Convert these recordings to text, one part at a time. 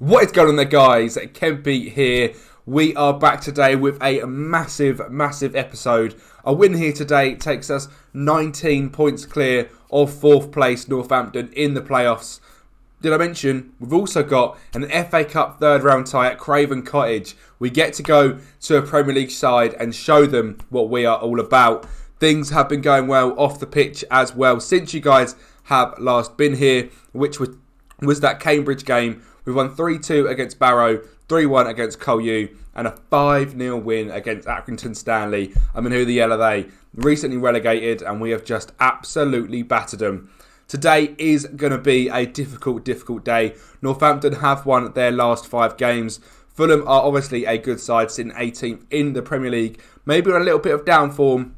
What is going on there, guys? Kempy here. We are back today with a massive episode. A win here today takes us 19 points clear of 4th place Northampton in the playoffs. Did I mention we've also got an FA Cup third round tie at Craven Cottage. We get to go to a Premier League side and show them what we are all about. Things have been going well off the pitch as well since you guys have last been here, which was that Cambridge game. We won 3-2 against Barrow, 3-1 against Colu, and a 5-0 win against Accrington Stanley. I mean, who the hell are they? Recently relegated, and we have just absolutely battered them. Today is going to be a difficult day. Northampton have won their last 5 games. Fulham are obviously a good side, sitting 18th in the Premier League. Maybe on a little bit of down form,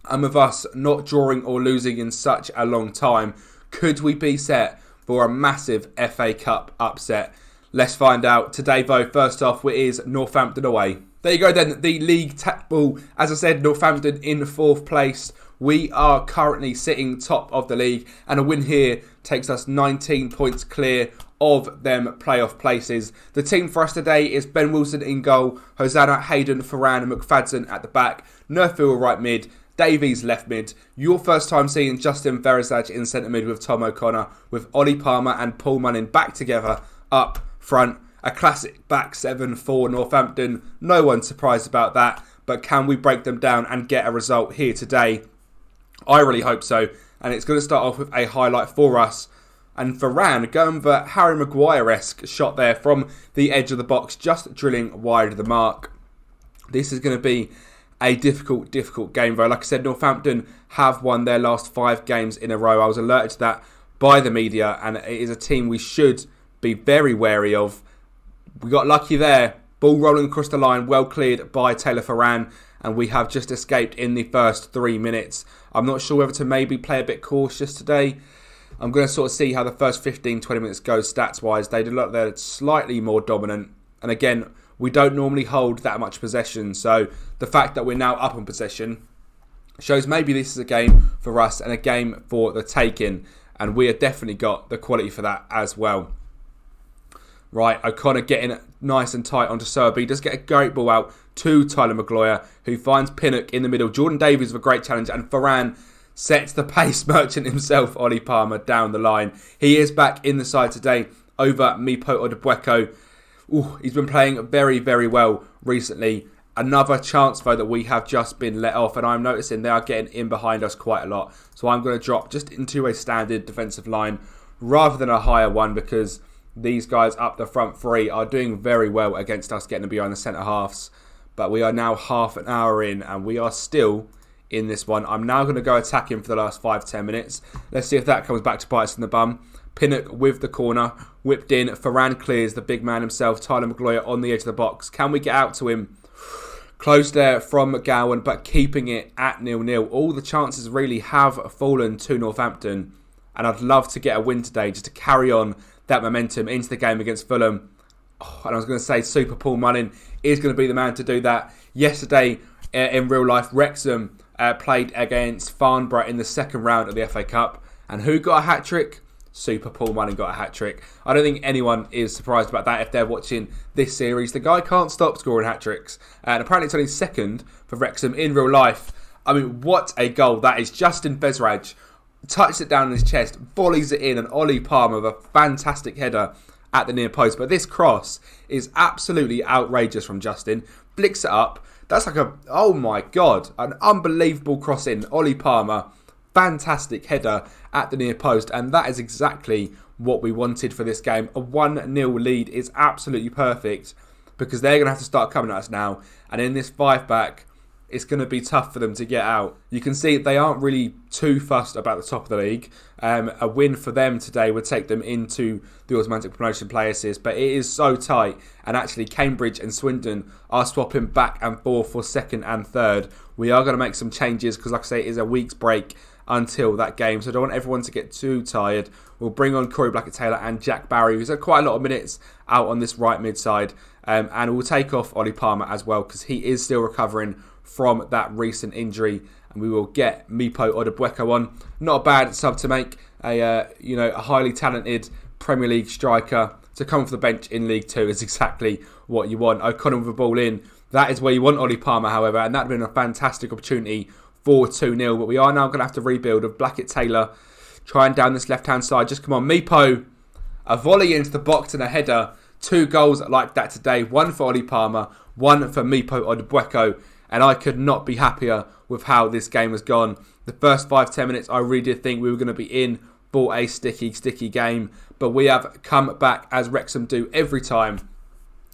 and with us not drawing or losing in such a long time, could we be set for a massive FA Cup upset? Let's find out. Today, though, first off, it is Northampton away. There you go then, the league table. As I said, Northampton in 4th place. We are currently sitting top of the league, and a win here takes us 19 points clear of them playoff places. The team for us today is Ben Wilson in goal, Hosanna, Hayden, Ferran and McFadden at the back, Nerfield right mid, Davies left mid. Your first time seeing Justin Verazaj in centre mid with Tom O'Connor, with Ollie Palmer and Paul Munning back together up front. A classic back 7 for Northampton. No one's surprised about that, but can we break them down and get a result here today? I really hope so, and it's going to start off with a highlight for us. And Ferran going for Harry Maguire-esque shot there from the edge of the box, just drilling wide of the mark. This is going to be a difficult game, though. Like I said, Northampton have won their last 5 games in a row. I was alerted to that by the media, and it is a team we should be very wary of. We got lucky there. Ball rolling across the line, well cleared by Taylor Ferran, and we have just escaped in the first 3 minutes. I'm not sure whether to maybe play a bit cautious today. I'm going to sort of see how the first 15-20 minutes go stats-wise. They look like they're slightly more dominant, and again, we don't normally hold that much possession, so the fact that we're now up on possession shows maybe this is a game for us and a game for the taking, and we have definitely got the quality for that as well. Right, O'Connor getting nice and tight onto Serby. Does get a great ball out to Tyler Maguire, who finds Pinnock in the middle. Jordan Davies with a great challenge, and Ferran sets the pace merchant himself, Ollie Palmer, down the line. He is back in the side today over Mipo Odebueko. He's been playing very well recently. Another chance, though, that we have just been let off, and I'm noticing they are getting in behind us quite a lot. So I'm going to drop just into a standard defensive line rather than a higher one, because these guys up the front 3 are doing very well against us getting behind the centre halves. But we are now half an hour in, and we are still in this one. I'm now going to go attack him for the last 5-10 minutes. Let's see if that comes back to bite us in the bum. Pinnock with the corner, whipped in. Ferran clears the big man himself. Tyler Maguire on the edge of the box. Can we get out to him? Close there from McGowan, but keeping it at 0-0. All the chances really have fallen to Northampton, and I'd love to get a win today just to carry on that momentum into the game against Fulham. And I was going to say Super Paul Munning is going to be the man to do that. Yesterday, in real life, Wrexham played against Farnborough in the second round of the FA Cup, and who got a hat-trick? Super Paul Munning got a hat-trick. I don't think anyone is surprised about that if they're watching this series. The guy can't stop scoring hat-tricks. And apparently it's only second for Wrexham in real life. I mean, what a goal that is. Justin Verazaj touched it down in his chest, volleys it in, and Ollie Palmer with a fantastic header at the near post. But this cross is absolutely outrageous from Justin. Flicks it up. That's like oh my God, an unbelievable cross in. Ollie Palmer, fantastic header at the near post, and that is exactly what we wanted for this game. A 1-0 lead is absolutely perfect, because they're going to have to start coming at us now, and in this 5-back, it's going to be tough for them to get out. You can see they aren't really too fussed about the top of the league. A win for them today would take them into the automatic promotion play assist, but it is so tight, and actually Cambridge and Swindon are swapping back and forth for second and third. We are going to make some changes because, like I say, it is a week's break until that game, so I don't want everyone to get too tired. We'll bring on Corey Blackett-Taylor and Jack Barry, who's had quite a lot of minutes out on this right mid side, and we'll take off Ollie Palmer as well, because he is still recovering from that recent injury, and we will get Mipo Odebueko on. Not a bad sub to make. A highly talented Premier League striker to come off the bench in League 2 is exactly what you want. O'Connor with the ball in. That is where you want Ollie Palmer, however, and that would have been a fantastic opportunity for 2-0. But we are now going to have to rebuild with Blackett-Taylor trying down this left-hand side. Just come on, Meepo. A volley into the box and a header. 2 goals like that today. 1 for Ollie Palmer, 1 for Meepo Odubweko. And I could not be happier with how this game has gone. The first 5-10 minutes, I really did think we were going to be in for a sticky game. But we have come back, as Wrexham do every time.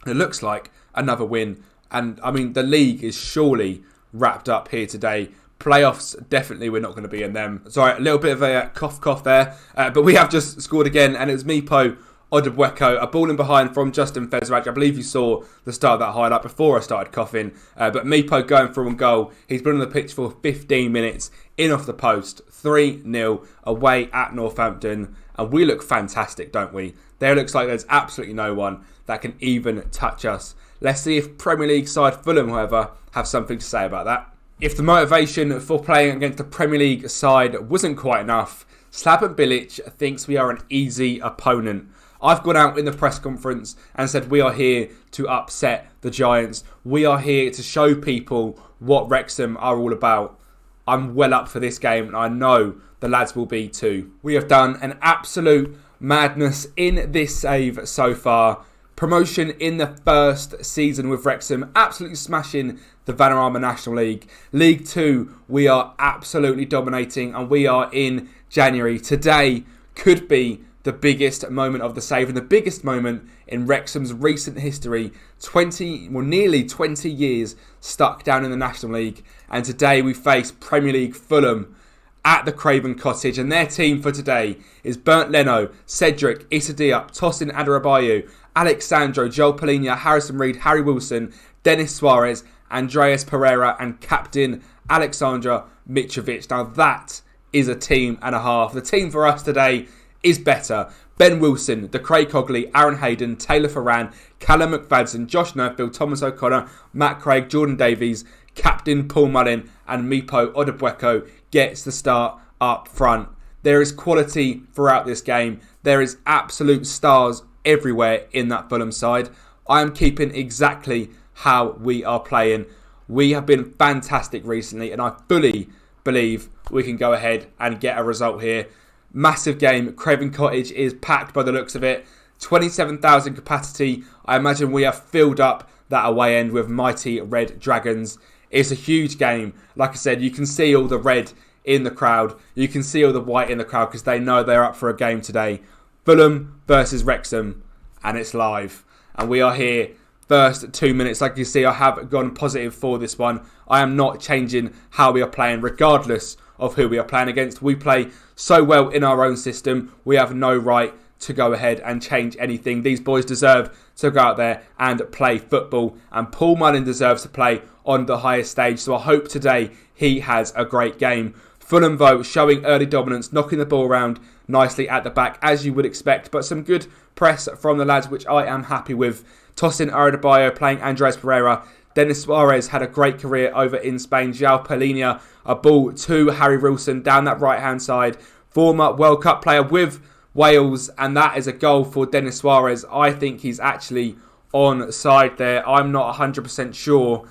It looks like another win. And, I mean, the league is surely wrapped up here today. Playoffs, definitely we're not going to be in them. Sorry, a little bit of a cough there. But we have just scored again, and it was Meepo Odubweko, a ball in behind from Justin Fezraj. I believe you saw the start of that highlight before I started coughing. But Meepo going through on goal. He's been on the pitch for 15 minutes, in off the post, 3-0 away at Northampton. And we look fantastic, don't we? There looks like there's absolutely no one that can even touch us. Let's see if Premier League side Fulham, however, have something to say about that. If the motivation for playing against the Premier League side wasn't quite enough, Slaven Bilic thinks we are an easy opponent. I've gone out in the press conference and said we are here to upset the Giants. We are here to show people what Wrexham are all about. I'm well up for this game and I know the lads will be too. We have done an absolute madness in this save so far. Promotion in the first season with Wrexham, absolutely smashing the Vanarama National League. League 2, we are absolutely dominating and we are in January. Today could be the biggest moment of the save and the biggest moment in Wrexham's recent history. Nearly 20 years stuck down in the National League. And today we face Premier League Fulham at the Craven Cottage, and their team for today is Bernd Leno, Cedric, Issa Diop, Tosin Adarabioyo, Alexandro, Joel Polina, Harrison Reed, Harry Wilson, Denis Suarez, Andreas Pereira and captain Alexandra Mitrovic. Now that is a team and a half. The team for us today is better. Ben Wilson, De Craig Cogley, Aaron Hayden, Taylor Ferran, Callum McFadden, Josh Nerfield, Thomas O'Connor, Matt Craig, Jordan Davies, captain Paul Mullin and Meepo Odubweko gets the start up front. There is quality throughout this game. There is absolute stars everywhere in that Fulham side. I am keeping exactly how we are playing. We have been fantastic recently and I fully believe we can go ahead and get a result here. Massive game. Craven Cottage is packed by the looks of it. 27,000 capacity. I imagine we have filled up that away end with mighty Red Dragons. It's a huge game. Like I said, you can see all the red in the crowd. You can see all the white in the crowd because they know they're up for a game today. Fulham versus Wrexham, and it's live. And we are here. First 2 minutes, like you see, I have gone positive for this one. I am not changing how we are playing, regardless of who we are playing against. We play so well in our own system. We have no right to go ahead and change anything. These boys deserve to go out there and play football. And Paul Mullin deserves to play on the highest stage. So I hope today he has a great game. Fulham, though, showing early dominance, knocking the ball around nicely at the back, as you would expect. But some good press from the lads, which I am happy with. Tosin Adarabioyo playing Andres Pereira. Denis Suarez had a great career over in Spain. João Polina, a ball to Harry Wilson down that right-hand side. Former World Cup player with Wales, and that is a goal for Denis Suarez. I think he's actually onside there. I'm not 100% sure.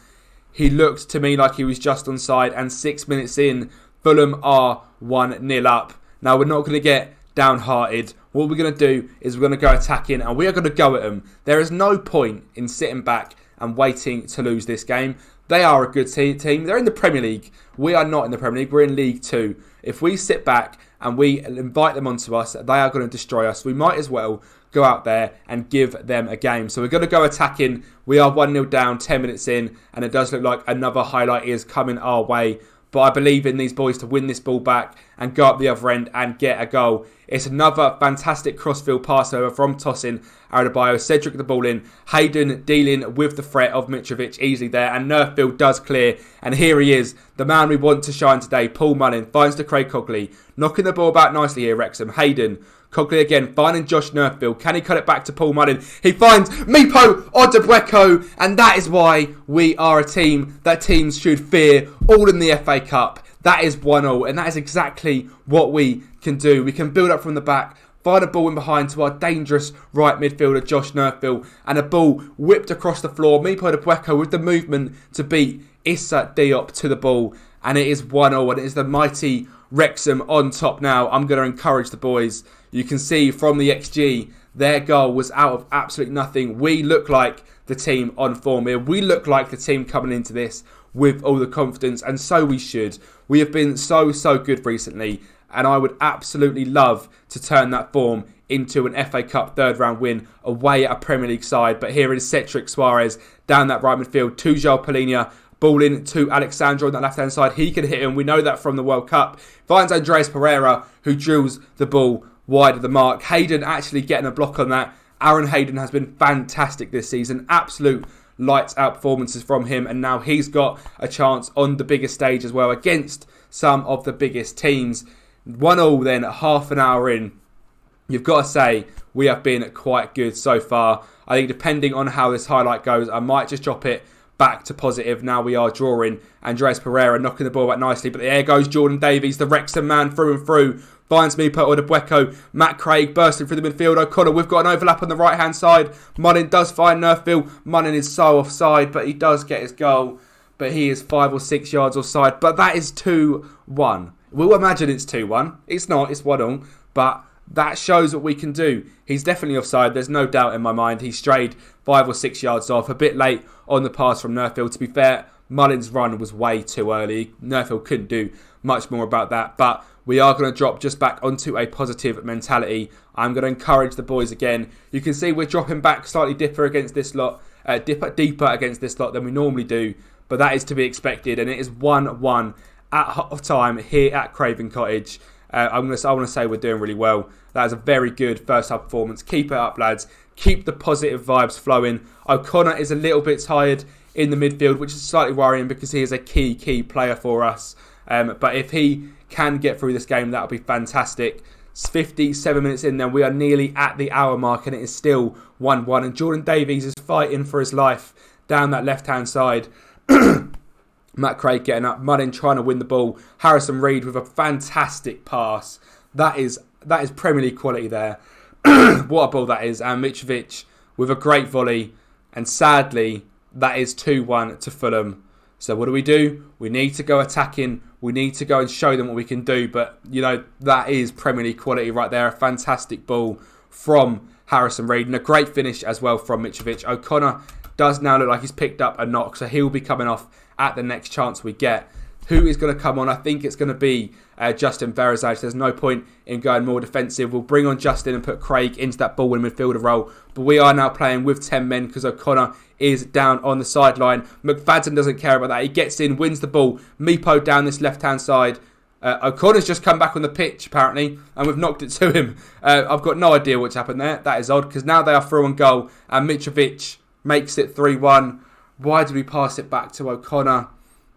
He looked to me like he was just onside, and 6 minutes in, Fulham are 1-0 up. Now, we're not going to get downhearted. What we're going to do is we're going to go attacking, and we are going to go at them. There is no point in sitting back and waiting to lose this game. They are a good team. They're in the Premier League. We are not in the Premier League. We're in League 2. If we sit back and we invite them onto us, they are going to destroy us. We might as well go out there and give them a game. So we're going to go attacking. We are 1-0 down, 10 minutes in, and it does look like another highlight is coming our way. But I believe in these boys to win this ball back and go up the other end and get a goal. It's another fantastic crossfield pass over from Tosin Adarabioyo. Cedric the ball in. Hayden dealing with the threat of Mitrovic easily there. And Nerfield does clear. And here he is, the man we want to shine today. Paul Mullin finds De Craig Cogley. Knocking the ball about nicely here, Wrexham. Hayden. Cogley again, finding Josh Nerfield. Can he cut it back to Paul Mullin? He finds Meepo Odubweko, and that is why we are a team that teams should fear, all in the FA Cup. That is 1-0, and that is exactly what we can do. We can build up from the back, find a ball in behind to our dangerous right midfielder Josh Nerfield, and a ball whipped across the floor. Mipo Debueco with the movement to beat Issa Diop to the ball, and it is 1-0, and it is the mighty Wrexham on top now. I'm going to encourage the boys. You can see from the XG, their goal was out of absolute nothing. We look like the team on form here. We look like the team coming into this with all the confidence, and so we should. We have been so good recently, and I would absolutely love to turn that form into an FA Cup third round win away at a Premier League side. But here is Cedric Suarez down that right midfield to João Palhinha. Ball in to Alexandro on that left-hand side. He can hit him. We know that from the World Cup. Finds Andreas Pereira, who drills the ball wide of the mark. Hayden actually getting a block on that. Aaron Hayden has been fantastic this season. Absolute lights-out performances from him. And now he's got a chance on the biggest stage as well against some of the biggest teams. 1-1 then, half an hour in. You've got to say, we have been quite good so far. I think depending on how this highlight goes, I might just drop it back to positive. Now we are drawing. Andreas Pereira knocking the ball back nicely, but there goes Jordan Davies, the Wrexham man through and through. Finds Mipo Debueco. Matt Craig bursting through the midfield. O'Connor, we've got an overlap on the right hand side. Mullin does find Nerfield. Mullin is so offside, but he does get his goal. But he is 5 or 6 yards offside. But that is 2-1. We'll imagine it's 2-1. It's not, it's 1-0. But that shows what we can do. He's definitely offside. There's no doubt in my mind. He strayed 5 or 6 yards off. A bit late on the pass from Nerfield. To be fair, Mullin's run was way too early. Nerfield couldn't do much more about that. But we are going to drop just back onto a positive mentality. I'm going to encourage the boys again. You can see we're dropping back slightly deeper against this lot than we normally do. But that is to be expected. And it is 1-1 at half time here at Craven Cottage. I want to say we're doing really well. That is a very good first half performance. Keep it up, lads. Keep the positive vibes flowing. O'Connor is a little bit tired in the midfield, which is slightly worrying because he is a key player for us. But if he can get through this game, that would be fantastic. It's 57 minutes in then. We are nearly at the hour mark and it is still 1-1. And Jordan Davies is fighting for his life down that left-hand side. Matt Craig getting up, Mullin trying to win the ball. Harrison Reed with a fantastic pass. That is Premier League quality there. What a ball that is. And Mitrovic with a great volley. And sadly, that is 2-1 to Fulham. So what do? We need to go attacking. We need to go and show them what we can do. But, you know, that is Premier League quality right there. A fantastic ball from Harrison Reed. And a great finish as well from Mitrovic. O'Connor does now look like he's picked up a knock. So he'll be coming off at the next chance we get. Who is going to come on? I think it's going to be Justin Verazaj. There's no point in going more defensive. We'll bring on Justin and put Craig into that ball in midfielder role. But we are now playing with 10 men because O'Connor is down on the sideline. McFadden doesn't care about that. He gets in, wins the ball. Mipo down this left-hand side. O'Connor's just come back on the pitch, apparently, and we've knocked it to him. I've got no idea what's happened there. That is odd because now they are through on goal and Mitrovic makes it 3-1. Why did we pass it back to O'Connor?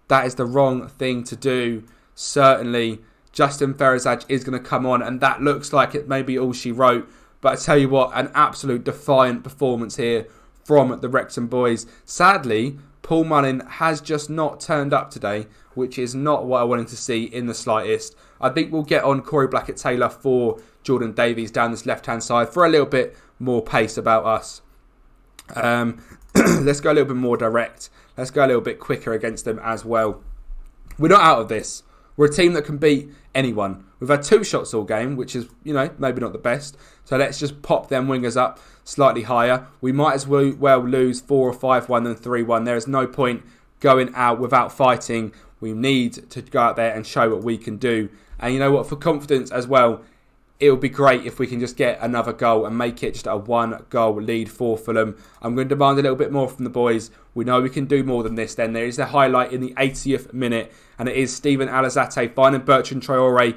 That is the wrong thing to do. Certainly, Justin Verazaj is going to come on, and that looks like it may be all she wrote. But I tell you what, an absolute defiant performance here from the Wrexham boys. Sadly, Paul Mullin has just not turned up today, which is not what I wanted to see in the slightest. I think we'll get on Corey Blackett-Taylor for Jordan Davies down this left-hand side for a little bit more pace about us. Let's go a little bit more direct. Let's go a little bit quicker against them as well. We're not out of this. We're a team that can beat anyone. We've had 2 shots all game, which is, you know, maybe not the best. So let's just pop them wingers up slightly higher. We might as well lose 4 or 5-1 than 3-1. There is no point going out without fighting. We need to go out there and show what we can do. And you know what? For confidence as well, it would be great if we can just get another goal and make it just a 1-goal lead for Fulham. I'm going to demand a little bit more from the boys. We know we can do more than this then. There is a highlight in the 80th minute, and it is Steven Alazate finding Bertrand Traore.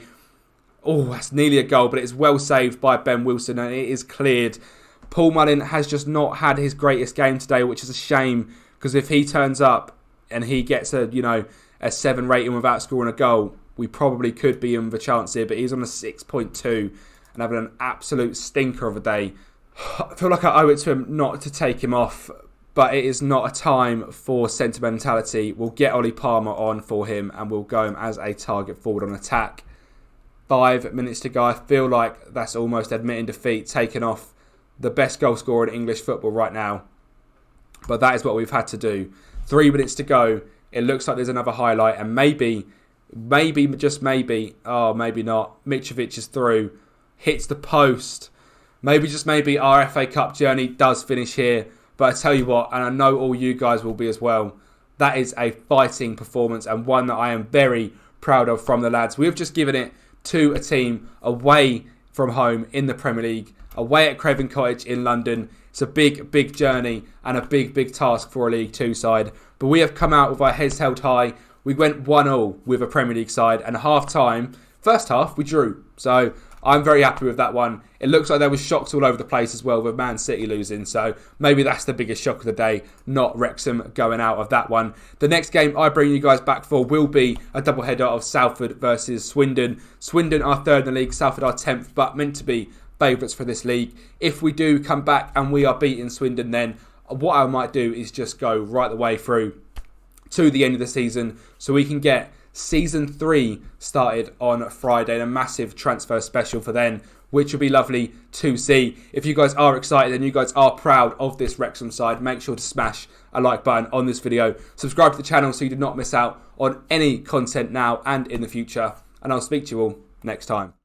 Oh, that's nearly a goal, but it's well saved by Ben Wilson, and it is cleared. Paul Mullin has just not had his greatest game today, which is a shame, because if he turns up and he gets a 7 rating without scoring a goal, we probably could be in with a chance here, but he's on a 6.2 and having an absolute stinker of a day. I feel like I owe it to him not to take him off, but it is not a time for sentimentality. We'll get Ollie Palmer on for him and we'll go him as a target forward on attack. 5 minutes to go. I feel like that's almost admitting defeat, taking off the best goal scorer in English football right now. But that is what we've had to do. 3 minutes to go. It looks like there's another highlight, and maybe, just maybe, oh, maybe not. Mitrovic is through, hits the post. Maybe, just maybe, our FA Cup journey does finish here. But I tell you what, and I know all you guys will be as well, that is a fighting performance and one that I am very proud of from the lads. We have just given it to a team away from home in the Premier League, away at Craven Cottage in London. It's a big, big journey and a big, big task for a League Two side. But we have come out with our heads held high. We went 1-1 with a Premier League side, and half-time, first half, we drew. So I'm very happy with that one. It looks like there was shocks all over the place as well with Man City losing. So maybe that's the biggest shock of the day, not Wrexham going out of that one. The next game I bring you guys back for will be a doubleheader of Salford versus Swindon. Swindon are 3rd in the league, Salford are 10th, but meant to be favourites for this league. If we do come back and we are beating Swindon, then what I might do is just go right the way through to the end of the season so we can get Season 3 started on Friday, and a massive transfer special for then, which will be lovely to see. If you guys are excited and you guys are proud of this Wrexham side, make sure to smash a like button on this video. Subscribe to the channel so you do not miss out on any content now and in the future. And I'll speak to you all next time.